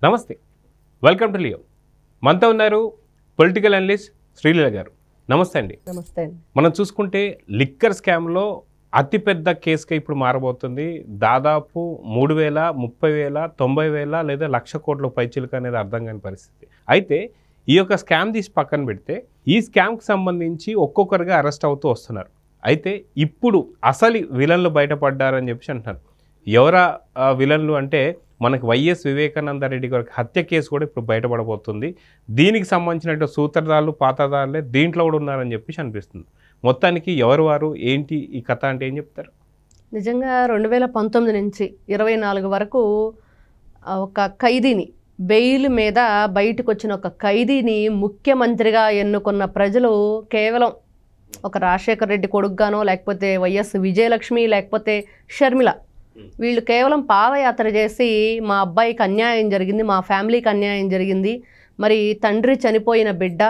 నమస్తే, welcome to Leo. మనతో ఉన్నారు పొలిటికల్ అనలిస్ట్ శ్రీలీల గారు. నమస్తే అండి. నమస్తే అండి. మనం చూసుకుంటే లిక్కర్ స్కామ్లో అతిపెద్ద కేసుగా ఇప్పుడు మారబోతుంది. దాదాపు 3,000, 30,000, 90,000 లేదా 1,00,000 కోట్ల పైచిలుక అనేది అర్థం కాని పరిస్థితి. అయితే ఈ యొక్క స్కామ్ తీసి పక్కన పెడితే ఈ స్కామ్కి సంబంధించి ఒక్కొక్కరుగా అరెస్ట్ అవుతూ వస్తున్నారు. అయితే ఇప్పుడు అసలు విలన్లు బయటపడ్డారని చెప్పి అంటున్నారు. ఎవరా విలన్లు అంటే మనకు వైఎస్ వివేకానంద రెడ్డి గారికి హత్య కేసు కూడా ఇప్పుడు బయటపడబోతుంది. దీనికి సంబంధించిన సూత్రధారులు పాతదారులే దీంట్లో కూడా ఉన్నారని చెప్పేసి అనిపిస్తుంది. మొత్తానికి ఎవరు వారు ఏంటి ఈ కథ అంటే ఏం చెప్తారు? నిజంగా 2019 నుంచి 24 వరకు ఒక ఖైదీని బెయిల్ మీద బయటకు వచ్చిన ఒక ఖైదీని ముఖ్యమంత్రిగా ఎన్నుకున్న ప్రజలు కేవలం ఒక రాజశేఖర రెడ్డి కొడుకుగానో లేకపోతే వైఎస్ విజయలక్ష్మి లేకపోతే షర్మిల వీళ్ళు కేవలం పాదయాత్ర చేసి మా అబ్బాయికి అన్యాయం జరిగింది, మా ఫ్యామిలీకి అన్యాయం జరిగింది, మరి తండ్రి చనిపోయిన బిడ్డ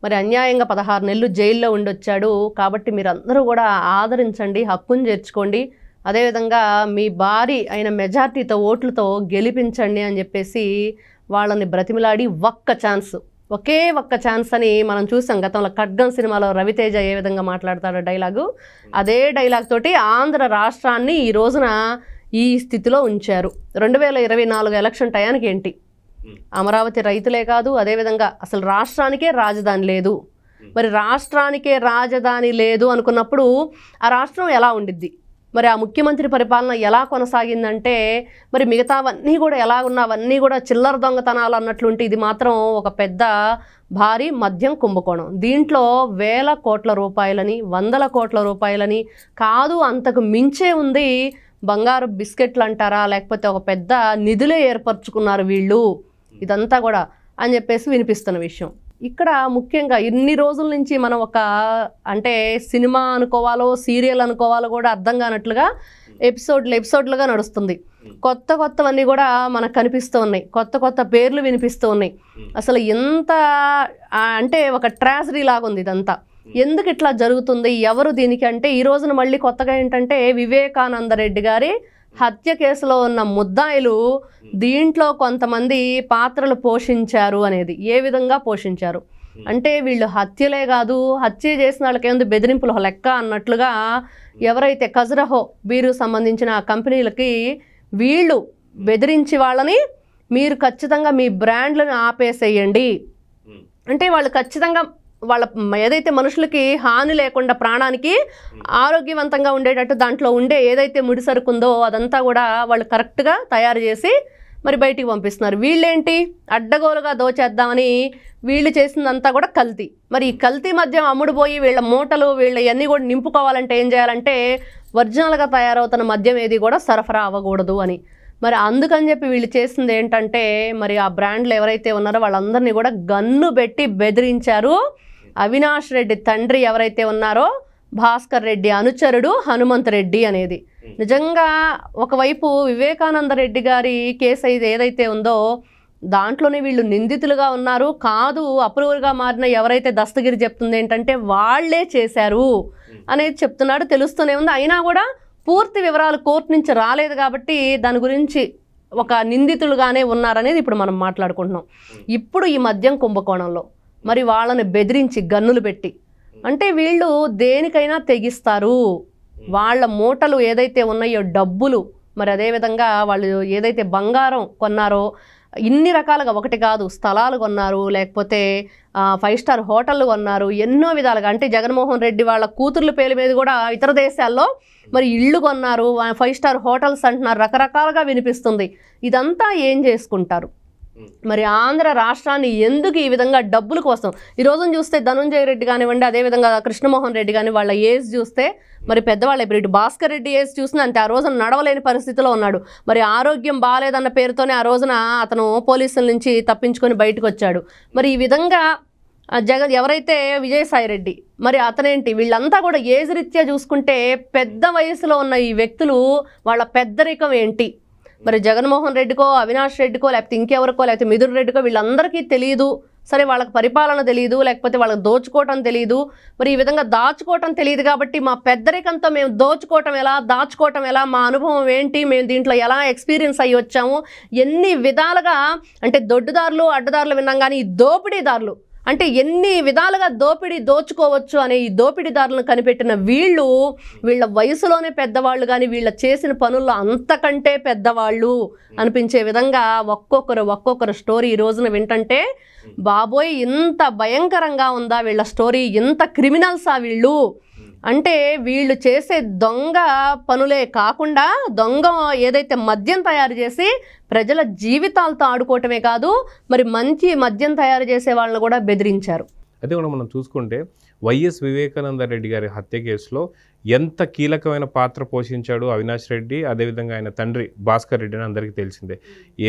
మరి అన్యాయంగా 16 నెలలు జైల్లో ఉండొచ్చాడు కాబట్టి మీరందరూ కూడా ఆదరించండి, హక్కును చేర్చుకోండి, అదేవిధంగా మీ భారీ అయిన మెజార్టీతో ఓట్లతో గెలిపించండి అని చెప్పేసి వాళ్ళని బ్రతిమిలాడి ఒకే ఒక్క ఛాన్స్ అని మనం చూసాం. గతంలో ఖడ్గం సినిమాలో రవితేజ ఏ విధంగా మాట్లాడతాడో డైలాగు, అదే డైలాగ్ తోటి ఆంధ్ర రాష్ట్రాన్ని ఈ రోజున ఈ స్థితిలో ఉంచారు. 2024 ఎలక్షన్ టయానికి ఏంటి, అమరావతి రైతులే కాదు, అదేవిధంగా అసలు రాష్ట్రానికే రాజధాని లేదు. మరి రాష్ట్రానికే రాజధాని లేదు అనుకున్నప్పుడు ఆ రాష్ట్రం ఎలా ఉండిద్ది, మరి ఆ ముఖ్యమంత్రి పరిపాలన ఎలా కొనసాగిందంటే మరి మిగతావన్నీ కూడా ఎలా ఉన్నవన్నీ కూడా చిల్లర దొంగతనాలు అన్నట్లుంటే ఇది మాత్రం ఒక పెద్ద భారీ మద్యం కుంభకోణం. దీంట్లో 1,000 కోట్ల రూపాయలని 100 కోట్ల రూపాయలని కాదు అంతకు మించే ఉంది. బంగారు బిస్కెట్లు అంటారా లేకపోతే ఒక పెద్ద నిధులే ఏర్పరచుకున్నారు వీళ్ళు ఇదంతా కూడా అని చెప్పేసి వినిపిస్తున్న విషయం. ఇక్కడ ముఖ్యంగా ఇన్ని రోజుల నుంచి మనం ఒక అంటే సినిమా అనుకోవాలో సీరియల్ అనుకోవాలో కూడా అర్థం కానట్లుగా ఎపిసోడ్లుగా నడుస్తుంది. కొత్తవన్నీ కూడా మనకు కనిపిస్తూ ఉన్నాయి, కొత్త పేర్లు వినిపిస్తూ ఉన్నాయి. అసలు ఎంత అంటే ఒక ట్రాజడీ లాగా ఉంది ఇదంతా. ఎందుకు ఇట్లా జరుగుతుంది, ఎవరు దీనికి అంటే ఈ రోజున మళ్ళీ కొత్తగా ఏంటంటే వివేకానంద రెడ్డి గారి హత్య కేసులో ఉన్న ముద్దాయిలు దీంట్లో కొంతమంది పాత్రలు పోషించారు అనేది. ఏ విధంగా పోషించారు అంటే వీళ్ళు హత్యలే కాదు, హత్య చేసిన వాళ్ళకి ఏంది బెదిరింపులు లెక్క అన్నట్లుగా ఎవరైతే ఖజురహో బీరు సంబంధించిన కంపెనీలకి వీళ్ళు బెదిరించి వాళ్ళని మీరు ఖచ్చితంగా మీ బ్రాండ్లను ఆపేసేయండి అంటే వాళ్ళు ఖచ్చితంగా వాళ్ళ ఏదైతే మనుషులకి హాని లేకుండా ప్రాణానికి ఆరోగ్యవంతంగా ఉండేటట్టు దాంట్లో ఉండే ఏదైతే ముడిసరుకుందో అదంతా కూడా వాళ్ళు కరెక్ట్గా తయారు చేసి మరి బయటికి పంపిస్తున్నారు. వీళ్ళేంటి అడ్డగోలుగా దోచేద్దామని వీళ్ళు చేసిందంతా కూడా కల్తీ. మరి ఈ కల్తీ మద్యం అమ్ముడుపోయి వీళ్ళ మూటలు వీళ్ళ ఇవన్నీ కూడా నింపుకోవాలంటే ఏం చేయాలంటే ఒరిజినల్గా తయారవుతున్న మద్యం ఏది కూడా సరఫరా అవ్వకూడదు అని. మరి అందుకని చెప్పి వీళ్ళు చేసింది ఏంటంటే మరి ఆ బ్రాండ్లు ఎవరైతే ఉన్నారో వాళ్ళందరినీ కూడా గన్ను పెట్టి బెదిరించారు. అవినాష్ రెడ్డి తండ్రి ఎవరైతే ఉన్నారో భాస్కర్ రెడ్డి అనుచరుడు హనుమంత్ రెడ్డి అనేది. నిజంగా ఒకవైపు వివేకానంద రెడ్డి గారి కేసు ఏదైతే ఉందో దాంట్లోనే వీళ్ళు నిందితులుగా ఉన్నారు. కాదు అప్రూవర్గా మారిన ఎవరైతే దస్తగిరి చెప్తుంది ఏంటంటే వాళ్లే చేశారు అనేది చెప్తున్నాడు, తెలుస్తూనే ఉంది. అయినా కూడా పూర్తి వివరాలు కోర్టు నుంచి రాలేదు కాబట్టి దాని గురించి ఒక నిందితులుగానే ఉన్నారనేది ఇప్పుడు మనం మాట్లాడుకుంటున్నాం. ఇప్పుడు ఈ మద్యం కుంభకోణంలో మరి వాళ్ళని బెదిరించి గన్నులు పెట్టి అంటే వీళ్ళు దేనికైనా తెగిస్తారు. వాళ్ళ మూటలు ఏదైతే ఉన్నాయో డబ్బులు మరి అదేవిధంగా వాళ్ళు ఏదైతే బంగారం కొన్నారో ఇన్ని రకాలుగా ఒకటి కాదు స్థలాలు కొన్నారు, లేకపోతే 5 స్టార్ హోటళ్ళు కొన్నారు, ఎన్నో విధాలుగా అంటే జగన్మోహన్ రెడ్డి వాళ్ళ కూతుర్ల పేరు మీద కూడా ఇతర దేశాల్లో మరి ఇళ్ళు కొన్నారు, 5 స్టార్ హోటల్స్ అంటున్నారు, రకరకాలుగా వినిపిస్తుంది. ఇదంతా ఏం చేసుకుంటారు మరి ఆంధ్ర రాష్ట్రాన్ని ఎందుకు ఈ విధంగా డబ్బుల కోసం? ఈ రోజున చూస్తే ధనుంజయ రెడ్డి కానివ్వండి, అదేవిధంగా కృష్ణమోహన్ రెడ్డి కానీ వాళ్ళ ఏజ్ చూస్తే మరి పెద్దవాళ్ళ ఇప్పుడు భాస్కర్ రెడ్డి ఏజ్ చూసినా అంతే, ఆ రోజున నడవలేని పరిస్థితిలో ఉన్నాడు. మరి ఆరోగ్యం బాగాలేదన్న పేరుతోనే ఆ రోజున అతను పోలీసుల నుంచి తప్పించుకొని బయటకు వచ్చాడు. మరి ఈ విధంగా ఎవరైతే విజయసాయి రెడ్డి మరి అతనేంటి వీళ్ళంతా కూడా ఏజ్ రీత్యా చూసుకుంటే పెద్ద వయసులో ఉన్న ఈ వ్యక్తులు వాళ్ళ పెద్దరికం ఏంటి? మరి జగన్మోహన్ రెడ్డికో అవినాష్ రెడ్డికో లేకపోతే ఇంకెవరికో లేకపోతే మిథున్ రెడ్డికో వీళ్ళందరికీ తెలియదు. సరే వాళ్ళకి పరిపాలన తెలియదు, లేకపోతే వాళ్ళకి దోచుకోవటం తెలియదు, మరి ఈ విధంగా దాచుకోవటం తెలియదు కాబట్టి మా పెద్దరికంతో మేము దోచుకోవటం ఎలా, దాచుకోవటం ఎలా, మా అనుభవం ఏంటి, మేము దీంట్లో ఎలా ఎక్స్పీరియన్స్ అయ్యి వచ్చాము, ఎన్ని విధాలుగా అంటే దొడ్డుదారులు అడ్డదారులు విన్నాం కానీ ఈ దోపిడీదారులు అంటే ఎన్ని విధాలుగా దోచుకోవచ్చు అనే ఈ దోపిడీదారులను కనిపెట్టిన వీళ్ళ వయసులోనే పెద్దవాళ్ళు కానీ వీళ్ళ చేసిన పనుల్లో అంతకంటే పెద్దవాళ్ళు అనిపించే విధంగా ఒక్కొక్కరు స్టోరీ ఈ రోజున వింటంటే బాబోయ్ ఇంత భయంకరంగా ఉందా వీళ్ళ స్టోరీ, ఇంత క్రిమినల్సా వీళ్ళు అంటే వీళ్ళు చేసే దొంగ పనులే కాకుండా దొంగ ఏదైతే మద్యం తయారు చేసి ప్రజల జీవితాలతో ఆడుకోవటమే కాదు మరి మంచి మద్యం తయారు చేసే వాళ్ళని కూడా బెదిరించారు. అదే కూడా మనం చూసుకుంటే వైఎస్ వివేకానంద రెడ్డి గారి హత్య కేసులో ఎంత కీలకమైన పాత్ర పోషించాడు అవినాష్ రెడ్డి, అదేవిధంగా ఆయన తండ్రి భాస్కర్ రెడ్డి అని అందరికీ తెలిసిందే.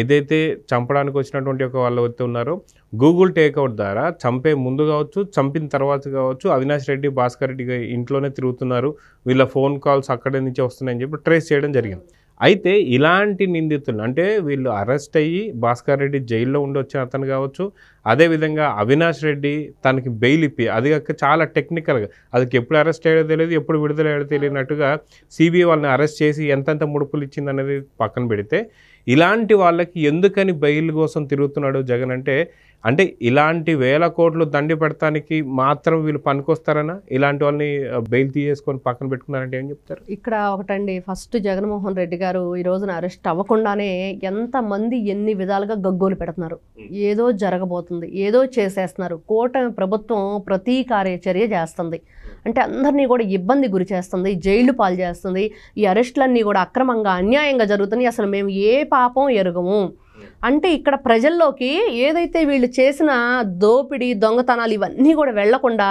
ఏదైతే చంపడానికి వచ్చినటువంటి ఒక వాళ్ళు అయితే ఉన్నారో గూగుల్ టేక్అవుట్ ద్వారా చంపే ముందు కావచ్చు, చంపిన తర్వాత కావచ్చు అవినాష్ రెడ్డి భాస్కర్ రెడ్డి ఇంట్లోనే తిరుగుతున్నారు, వీళ్ళ ఫోన్ కాల్స్ అక్కడి నుంచి వస్తున్నాయని చెప్పి ట్రేస్ చేయడం జరిగింది. అయితే ఇలాంటి నిందితులు అంటే వీళ్ళు అరెస్ట్ అయ్యి భాస్కర్ రెడ్డి జైల్లో ఉండి వచ్చిన అతను కావచ్చు, అదేవిధంగా అవినాష్ రెడ్డి తనకి బెయిల్ ఇప్పి అది చాలా టెక్నికల్గా అది ఎప్పుడు అరెస్ట్ అయ్యేదో తెలియదు, ఎప్పుడు విడుదల అయ్యేదో తెలియనట్టుగా సిబిఐ వాళ్ళని అరెస్ట్ చేసి ఎంతెంత ముడుపులు ఇచ్చింది అనేది పక్కన పెడితే ఇలాంటి వాళ్ళకి ఎందుకని బెయిల్ కోసం తిరుగుతున్నాడు జగన్ అంటే ఇలాంటి వేల కోట్లు దండి పెడతానికి మాత్రం వీళ్ళు పనికొస్తారనా, ఇలాంటి వాళ్ళని బెయిల్ తీసేసుకొని పక్కన పెట్టుకున్నారంటే ఏం చెప్తారు? ఇక్కడ ఒకటండి, ఫస్ట్ జగన్మోహన్ రెడ్డి గారు ఈ రోజున అరెస్ట్ అవ్వకుండానే ఎంతమంది ఎన్ని విధాలుగా గగ్గోలు పెడుతున్నారు, ఏదో జరగబోతుంది, ఏదో చేసేస్తున్నారు, కూటమి ప్రభుత్వం ప్రతీకార్యచర్య చేస్తుంది అంటే అందరినీ కూడా ఇబ్బంది గురి చేస్తుంది, జైలు పాలు చేస్తుంది, ఈ అరెస్టులన్నీ కూడా అక్రమంగా అన్యాయంగా జరుగుతున్నాయి, అసలు మేము ఏ పాపం ఎరుగము అంటే ఇక్కడ ప్రజల్లోకి ఏదైతే వీళ్ళు చేసిన దోపిడీ దొంగతనాలు ఇవన్నీ కూడా వెళ్లకుండా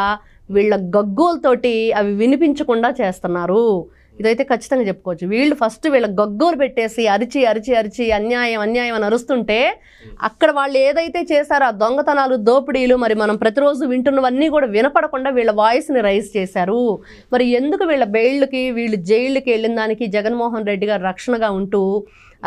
వీళ్ళ గగ్గోలతోటి అవి వినిపించకుండా చేస్తున్నారు. ఇదైతే ఖచ్చితంగా చెప్పుకోవచ్చు. వీళ్ళు ఫస్ట్ వీళ్ళ గగ్గోలు పెట్టేసి అరిచి అన్యాయం అని అరుస్తుంటే అక్కడ వాళ్ళు ఏదైతే చేశారో ఆ దొంగతనాలు దోపిడీలు మరి మనం ప్రతిరోజు వింటున్నవన్నీ కూడా వినపడకుండా వీళ్ళ వాయిస్ని రైజ్ చేశారు. మరి ఎందుకు వీళ్ళ బెయిల్కి వీళ్ళు జైళ్ళకి వెళ్ళిన దానికి జగన్మోహన్ రెడ్డి గారు రక్షణగా ఉంటూ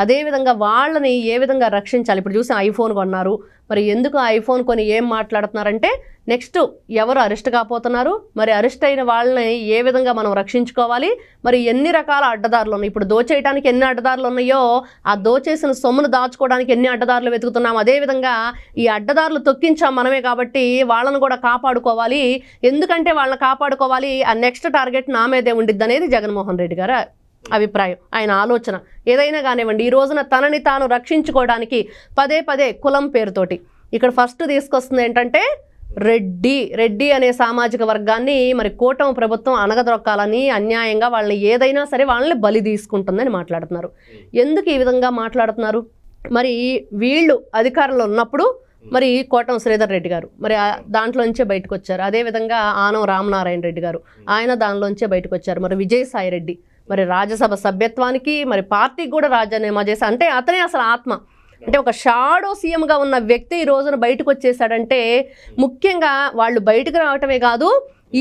అదేవిధంగా వాళ్ళని ఏ విధంగా రక్షించాలి? ఇప్పుడు చూసి ఐఫోన్ కొన్నారు, మరి ఎందుకు ఐఫోన్ కొని ఏం మాట్లాడుతున్నారంటే నెక్స్ట్ ఎవరు అరెస్ట్ కాపోతున్నారు, మరి అరెస్ట్ అయిన వాళ్ళని ఏ విధంగా మనం రక్షించుకోవాలి, మరి ఎన్ని రకాల అడ్డదారులు ఉన్నాయి, ఇప్పుడు దోచేయడానికి ఎన్ని అడ్డదారులు ఉన్నాయో ఆ దోచేసిన సొమ్మును దాచుకోవడానికి ఎన్ని అడ్డదారులు వెతుకుతున్నాం, అదేవిధంగా ఈ అడ్డదారులు తొక్కించాం మనమే కాబట్టి వాళ్ళను కూడా కాపాడుకోవాలి, ఎందుకంటే వాళ్ళని కాపాడుకోవాలి ఆ నెక్స్ట్ టార్గెట్ నా మీదే ఉండిద్ది అనేది జగన్మోహన్ రెడ్డి గారు అభిప్రాయం, ఆయన ఆలోచన. ఏదైనా కానివ్వండి ఈ రోజున తనని తాను రక్షించుకోవడానికి పదే కులం పేరుతోటి ఇక్కడ ఫస్ట్ తీసుకొస్తుంది ఏంటంటే రెడ్డి అనే సామాజిక వర్గాన్ని మరి కూటమి ప్రభుత్వం అనగదొక్కాలని అన్యాయంగా వాళ్ళని ఏదైనా సరే వాళ్ళని బలి తీసుకుంటుందని మాట్లాడుతున్నారు. ఎందుకు ఈ విధంగా మాట్లాడుతున్నారు? మరి వీళ్ళు అధికారంలో ఉన్నప్పుడు మరి కోటం శ్రీధర్ రెడ్డి గారు మరి దాంట్లోంచే బయటకు వచ్చారు, అదేవిధంగా ఆనం రామనారాయణ రెడ్డి గారు ఆయన దానిలోంచే బయటకు వచ్చారు, మరి విజయసాయి రెడ్డి మరి రాజ్యసభ సభ్యత్వానికి మరి పార్టీకి కూడా రాజీనామా చేసి అంటే అతనే అసలు ఆత్మ అంటే ఒక షాడో సీఎంగా ఉన్న వ్యక్తి ఈ రోజున బయటకు వచ్చేసాడంటే ముఖ్యంగా వాళ్ళు బయటకు రావటమే కాదు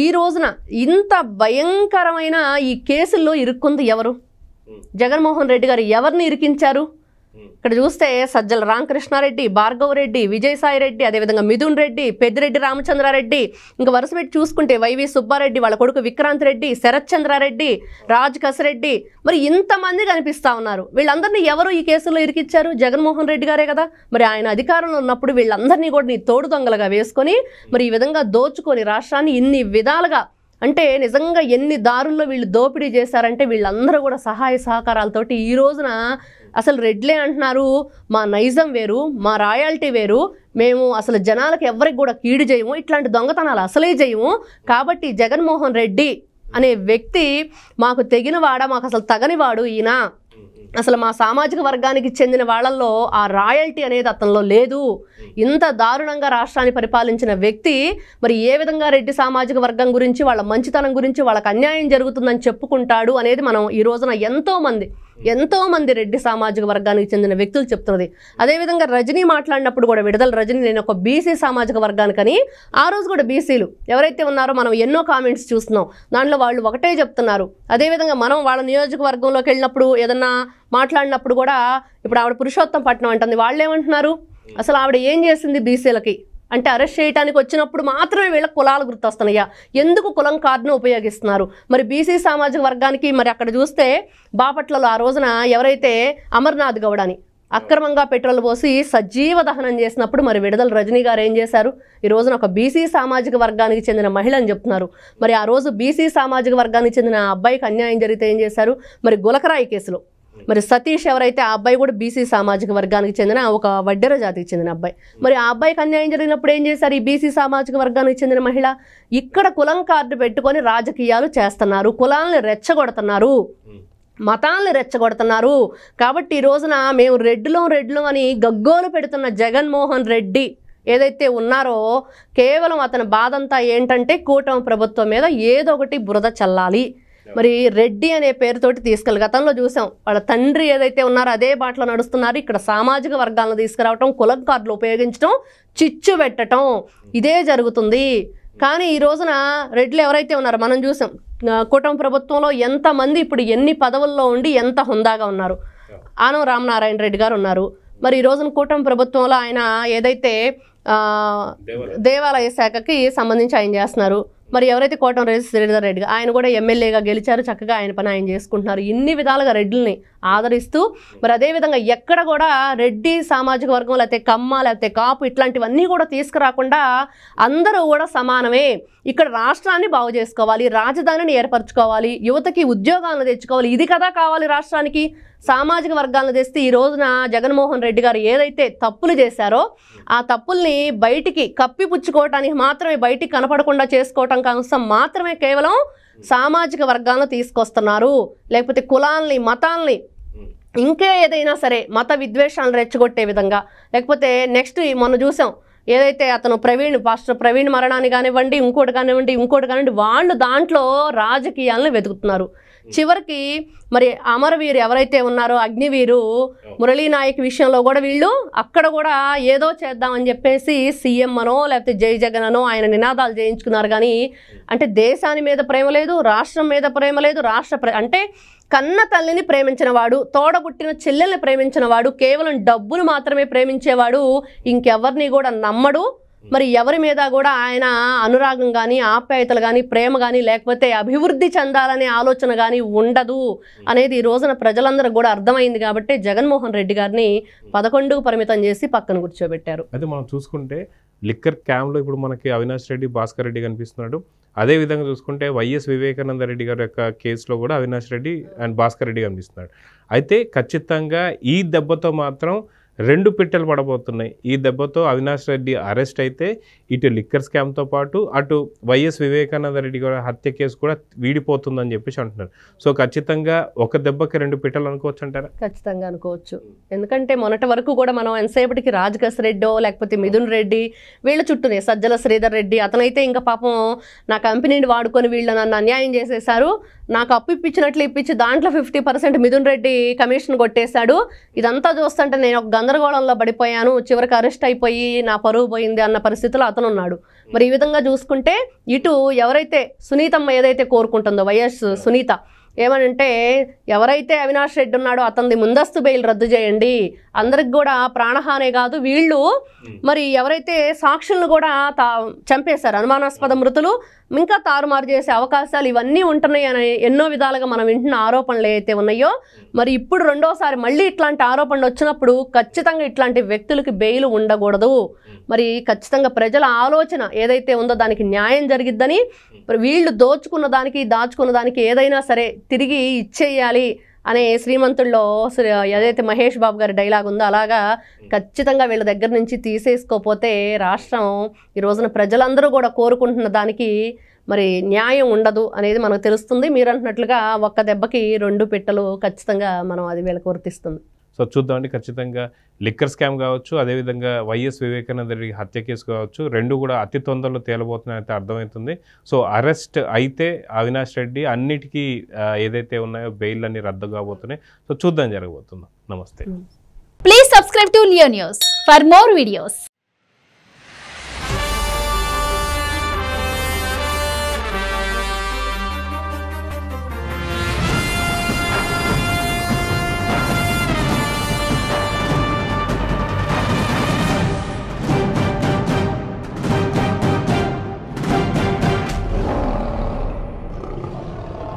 ఈ రోజున ఇంత భయంకరమైన ఈ కేసుల్లో ఇరుక్కుంది ఎవరు? జగన్మోహన్ రెడ్డి గారు ఎవరిని ఇరికించారు? ఇక్కడ చూస్తే సజ్జల రామకృష్ణారెడ్డి, భార్గవ్ రెడ్డి, విజయసాయి రెడ్డి, అదేవిధంగా మిథున్ రెడ్డి, పెద్దిరెడ్డి రామచంద్రారెడ్డి, ఇంకా వరుస పెట్టి చూసుకుంటే వైవి సుబ్బారెడ్డి, వాళ్ళ కొడుకు విక్రాంత్ రెడ్డి, శరత్ చంద్రారెడ్డి, రాజ్ కసిరెడ్డి, మరి ఇంతమంది కనిపిస్తూ ఉన్నారు. వీళ్ళందరినీ ఎవరు ఈ కేసులో ఇరికిచ్చారు? జగన్మోహన్ రెడ్డి గారే కదా. మరి ఆయన అధికారంలో ఉన్నప్పుడు వీళ్ళందరినీ కూడా నీ తోడు దొంగలుగా వేసుకొని మరి ఈ విధంగా దోచుకొని రాష్ట్రాన్ని ఇన్ని విధాలుగా అంటే నిజంగా ఎన్ని దారుల్లో వీళ్ళు దోపిడీ చేశారంటే వీళ్ళందరూ కూడా సహాయ సహకారాలతోటి ఈ రోజున అసలు రెడ్లే అంటున్నారు మా నైజం వేరు, మా రాయల్టీ వేరు, మేము అసలు జనాలకు ఎవరికి కూడా కీడు చేయము, ఇట్లాంటి దొంగతనాలు అసలే చేయము, కాబట్టి జగన్మోహన్ రెడ్డి అనే వ్యక్తి మాకు తెగినవాడా, మాకు అసలు తగనివాడు ఈయన, అసలు మా సామాజిక వర్గానికి చెందిన వాళ్ళల్లో ఆ రాయల్టీ అనేది అతనిలో లేదు, ఇంత దారుణంగా రాష్ట్రాన్ని పరిపాలించిన వ్యక్తి మరి ఏ విధంగా రెడ్డి సామాజిక వర్గం గురించి వాళ్ళ మంచితనం గురించి వాళ్ళకి అన్యాయం జరుగుతుందని చెప్పుకుంటాడు అనేది మనం ఈ రోజున ఎంతోమంది రెడ్డి సామాజిక వర్గానికి చెందిన వ్యక్తులు చెప్తున్నది. అదేవిధంగా రజనీ మాట్లాడినప్పుడు కూడా విడుదల రజనీ నేను ఒక బీసీ సామాజిక వర్గానికని ఆ రోజు కూడా బీసీలు ఎవరైతే ఉన్నారో మనం ఎన్నో కామెంట్స్ చూస్తున్నాం, దాంట్లో వాళ్ళు ఒకటే చెప్తున్నారు. అదేవిధంగా మనం వాళ్ళ నియోజకవర్గంలోకి వెళ్ళినప్పుడు ఏదన్నా మాట్లాడినప్పుడు కూడా ఇప్పుడు ఆవిడ పురుషోత్తం పట్నం అంటుంది, వాళ్ళు ఏమంటున్నారు అసలు ఆవిడ ఏం చేసింది బీసీలకి, అంటే అరెస్ట్ చేయడానికి వచ్చినప్పుడు మాత్రమే వీళ్ళ కులాలు గుర్తొస్తున్నాయా? ఎందుకు కులం కార్డును ఉపయోగిస్తున్నారు? మరి బీసీ సామాజిక వర్గానికి మరి అక్కడ చూస్తే బాపట్లలో ఆ రోజున ఎవరైతే అమర్నాథ్ గౌడ్ అని అక్రమంగా పెట్రోల్ పోసి సజీవ దహనం చేసినప్పుడు మరి విడుదల రజనీ గారు ఏం చేశారు? ఈ రోజున ఒక బీసీ సామాజిక వర్గానికి చెందిన మహిళ అని చెప్తున్నారు. మరి ఆ రోజు బీసీ సామాజిక వర్గానికి చెందిన అబ్బాయికి అన్యాయం జరిగితే ఏం చేశారు? మరి గులకరాయి కేసులో మరి సతీష్ ఎవరైతే ఆ అబ్బాయి కూడా బీసీ సామాజిక వర్గానికి చెందిన ఒక వడ్డెర జాతికి చెందిన అబ్బాయి. మరి ఆ అబ్బాయికి అన్యాయం జరిగినప్పుడు ఏం చేశారు ఈ బీసీ సామాజిక వర్గానికి చెందిన మహిళ? ఇక్కడ కులం కార్డు పెట్టుకొని రాజకీయాలు చేస్తున్నారు, కులాలను రెచ్చగొడుతున్నారు, మతాలను రెచ్చగొడుతున్నారు. కాబట్టి ఈ రోజున మేము రెడ్లు అని గగ్గోలు పెడుతున్న జగన్మోహన్ రెడ్డి ఏదైతే ఉన్నారో కేవలం అతని బాధంతా ఏంటంటే కూటమి ప్రభుత్వం మీద ఏదో ఒకటి బురద చల్లాలి. మరి రెడ్డి అనే పేరుతోటి తీసుకెళ్ళి గతంలో చూసాం, వాళ్ళ తండ్రి ఏదైతే ఉన్నారో అదే బాటలో నడుస్తున్నారు. ఇక్కడ సామాజిక వర్గాలను తీసుకురావటం, కులం కార్డులు ఉపయోగించడం, చిచ్చు పెట్టడం ఇదే జరుగుతుంది. కానీ ఈ రోజున రెడ్లు ఎవరైతే ఉన్నారో మనం చూసాం కూటమి ప్రభుత్వంలో ఎంతమంది ఇప్పుడు ఎన్ని పదవుల్లో ఉండి ఎంత హుందాగా ఉన్నారు. ఆనం రామనారాయణ రెడ్డి గారు ఉన్నారు. మరి ఈ రోజున కూటమి ప్రభుత్వంలో ఆయన ఏదైతే దేవాలయ శాఖకి సంబంధించి ఆయన చేస్తున్నారు. మరి ఎవరైతే కోటమిరెడ్డి శ్రీధర్ రెడ్డి ఆయన కూడా ఎమ్మెల్యేగా గెలిచారు, చక్కగా ఆయన పని ఆయన చేసుకుంటున్నారు. ఇన్ని విధాలుగా రెడ్లని ఆదరిస్తూ మరి అదేవిధంగా ఎక్కడ కూడా రెడ్డి సామాజిక వర్గం లేకపోతే కమ్మ లేకపోతే కాపు ఇట్లాంటివన్నీ కూడా తీసుకురాకుండా అందరూ కూడా సమానమే, ఇక్కడ రాష్ట్రాన్ని బాగు చేసుకోవాలి, రాజధానిని ఏర్పరచుకోవాలి, యువతకి ఉద్యోగాలను తెచ్చుకోవాలి, ఇది కదా కావాలి రాష్ట్రానికి. సామాజిక వర్గాలను తెస్తే ఈ రోజున జగన్మోహన్ రెడ్డి గారు ఏదైతే తప్పులు చేశారో ఆ తప్పుల్ని బయటికి కప్పిపుచ్చుకోవటానికి మాత్రమే, బయటికి కనపడకుండా చేసుకోవటం కోసం మాత్రమే కేవలం సామాజిక వర్గాలను తీసుకొస్తున్నారు. లేకపోతే కులాల్ని మతాల్ని ఇంకా ఏదైనా సరే మత విద్వేషాలను రెచ్చగొట్టే విధంగా, లేకపోతే నెక్స్ట్ మొన్న చూసాం ఏదైతే అతను పాస్టర్ ప్రవీణ్ మరణాన్ని కానివ్వండి, ఇంకోటి కానివ్వండి వాళ్ళు దాంట్లో రాజకీయాలను వెతుకుతున్నారు. చివరికి మరి అమరవీరు ఎవరైతే ఉన్నారో అగ్నివీరు మురళీ నాయక్ విషయంలో కూడా వీళ్ళు అక్కడ కూడా ఏదో చేద్దామని చెప్పేసి సీఎం అనో లేకపోతే జై జగన్ అనో ఆయన నినాదాలు చేయించుకున్నారు. కానీ అంటే దేశాని మీద ప్రేమ లేదు, రాష్ట్రం మీద ప్రేమ లేదు, అంటే కన్న తల్లిని ప్రేమించిన వాడు, తోడబుట్టిన చెల్లెల్ని ప్రేమించిన వాడు, కేవలం డబ్బును మాత్రమే ప్రేమించేవాడు, ఇంకెవరిని కూడా నమ్మడు. మరి ఎవరి మీద కూడా ఆయన అనురాగం కానీ ఆప్యాయతలు కానీ ప్రేమ కానీ లేకపోతే అభివృద్ధి చెందాలనే ఆలోచన కానీ ఉండదు అనేది ఈ రోజున ప్రజలందరూ కూడా అర్థమైంది. కాబట్టి జగన్మోహన్ రెడ్డి గారిని 11కు పరిమితం చేసి పక్కన కూర్చోబెట్టారు. అయితే మనం చూసుకుంటే లిక్కర్ క్యామ్లో ఇప్పుడు మనకి అవినాష్ రెడ్డి, భాస్కర్ రెడ్డి కనిపిస్తున్నాడు. అదేవిధంగా చూసుకుంటే వైఎస్ వివేకానంద రెడ్డి గారి యొక్క కేసులో కూడా అవినాష్ రెడ్డి అండ్ భాస్కర్ రెడ్డి కనిపిస్తున్నాడు. అయితే ఖచ్చితంగా ఈ దెబ్బతో మాత్రం 2 పిట్టలు పడబోతున్నాయి. ఈ దెబ్బతో అవినాష్ రెడ్డి అరెస్ట్ అయితే ఇటు లిక్కర్ స్కామ్తో పాటు అటు వైఎస్ వివేకానంద రెడ్డి గారి హత్య కేసు కూడా వీడిపోతుందని చెప్పేసి అంటున్నారు. సో ఖచ్చితంగా ఒక దెబ్బకి 2 పిట్టలు అనుకోవచ్చు అంటారా? ఖచ్చితంగా అనుకోవచ్చు. ఎందుకంటే మొన్నటి వరకు కూడా మనం ఎంతసేపటికి రాజకేశ్ రెడ్డో లేకపోతే మిథున్ రెడ్డి వీళ్ళ చుట్టూనే, సజ్జల శ్రీధర్ రెడ్డి అతనైతే ఇంకా పాపం నా కంపెనీని వాడుకొని వీళ్ళు నన్ను అన్యాయం చేసేశారు, నాకు అప్పు ఇప్పించినట్లు ఇప్పించి దాంట్లో 50% మిథున్ రెడ్డి కమిషన్ కొట్టేశాడు, ఇదంతా చూస్తుంటే నేను ఒక గందరగోళంలో పడిపోయాను, చివరికి అరెస్ట్ అయిపోయి నా పరువు పోయింది అన్న పరిస్థితిలో అతను ఉన్నాడు. మరి ఈ విధంగా చూసుకుంటే ఇటు ఎవరైతే సునీతమ్మ ఏదైతే కోరుకుంటుందో వైఎస్ సునీత ఏమనంటే ఎవరైతే అవినాష్ రెడ్డి ఉన్నాడో అతనిది ముందస్తు బెయిల్ రద్దు చేయండి, అందరికి కూడా ప్రాణహానే కాదు వీళ్ళు మరి ఎవరైతే సాక్షులను కూడా చంపేశారు అనుమానాస్పద మృతులు ఇంకా తారుమారు చేసే అవకాశాలు ఇవన్నీ ఉంటున్నాయి అని ఎన్నో విధాలుగా మనం వింటున్న ఆరోపణలు ఏవైతే ఉన్నాయో మరి ఇప్పుడు రెండోసారి మళ్ళీ ఇట్లాంటి ఆరోపణలు వచ్చినప్పుడు ఖచ్చితంగా ఇట్లాంటి వ్యక్తులకి బెయిల్ ఉండకూడదు. మరి ఖచ్చితంగా ప్రజల ఆలోచన ఏదైతే ఉందో దానికి న్యాయం జరిగిద్దని, మరి వీళ్ళు దాచుకున్న దానికి ఏదైనా సరే తిరిగి ఇచ్చేయాలి అనే శ్రీమంతుల్లో ఏదైతే మహేష్ బాబు గారి డైలాగ్ ఉందో అలాగా ఖచ్చితంగా వీళ్ళ దగ్గర నుంచి తీసేసుకోపోతే రాష్ట్రం ఈ రోజున ప్రజలందరూ కూడా కోరుకుంటున్న దానికి మరి న్యాయం ఉండదు అనేది మనకు తెలుస్తుంది. మీరు అంటున్నట్లుగా ఒక్క దెబ్బకి 2 పిట్టలు ఖచ్చితంగా మనం అది వీళ్ళకి వర్తిస్తుంది. సో చూద్దామండి, ఖచ్చితంగా లిక్కర్ స్కామ్ కావచ్చు, అదేవిధంగా వైఎస్ వివేకానంద రెడ్డి హత్య కేసు కావచ్చు, 2 కూడా అతి తొందరలో తేలబోతున్నాయి అయితే అర్థమవుతుంది. సో అరెస్ట్ అయితే అవినాష్ రెడ్డి అన్నిటికీ ఏదైతే ఉన్నాయో బెయిల్ అన్ని రద్దు కాబోతున్నాయి. సో చూద్దాం జరగబోతుందా. నమస్తే. Please subscribe to Leo news for more videos.